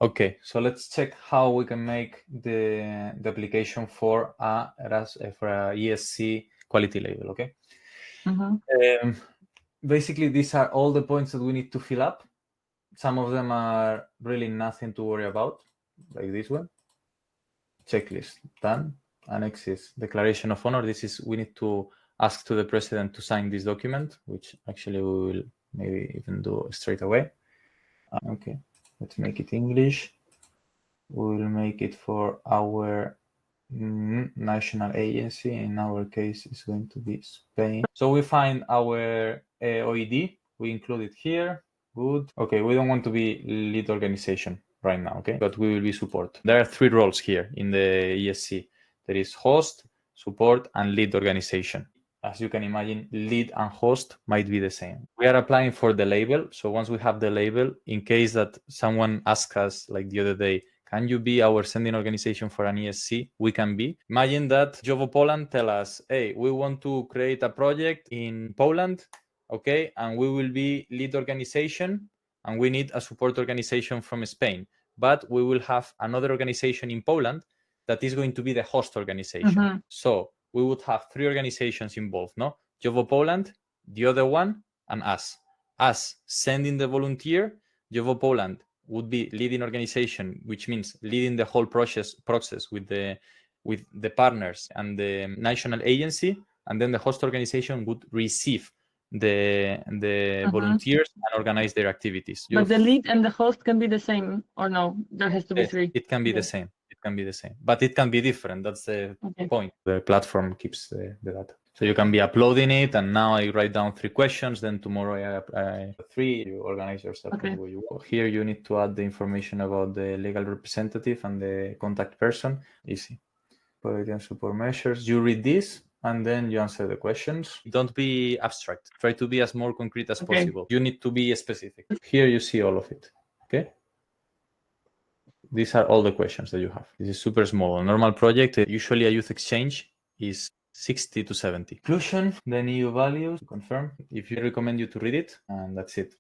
Okay, so let's check how we can make the application for a ESC quality label, okay? Basically, these are all the points that we need to fill up. Some of them are really nothing to worry about, like this one. Checklist, done. Annex is declaration of honor. This is, we need to ask to the president to sign this document, which actually we will maybe even do straight away. Okay, let's make it English. We will make it for our national agency. In our case, it's going to be Spain. So we find our OED. We include it here. Good. Okay, we don't want to be lead organization right now, okay? But we will be support. There are 3 roles here in the ESC. There is host, support, and lead organization. As you can imagine, lead and host might be the same. We are applying for the label. So once we have the label, in case that someone asks us, like the other day, can you be our sending organization for an ESC? We can be. Imagine that Jovo Poland tell us, hey, we want to create a project in Poland, okay? And we will be lead organization and we need a support organization from Spain. But we will have another organization in Poland that is going to be the host organization. So we would have 3 organizations involved, no? Jovo Poland, the other one, and us. Us sending the volunteer, Jovo Poland would be leading organization, which means leading the whole process with the partners and the national agency, and then the host organization would receive the volunteers and organize their activities. But the lead and the host can be the same, or no? There has to be 3. It can be the same. It can be the same, but it can be different. That's the point. The platform keeps the data. So you can be uploading it, and now I write down 3 questions, then tomorrow I 3, you organize yourself. Okay. Here you need to add the information about the legal representative and the contact person. Easy. Quality and support measures. You read this, and then you answer the questions. Don't be abstract. Try to be as more concrete as possible. You need to be specific. Here you see all of it, okay? These are all the questions that you have. This is super small. A normal project, usually a youth exchange is 60 to 70. Inclusion, then EU values, confirm. If you recommend you to read it, and that's it.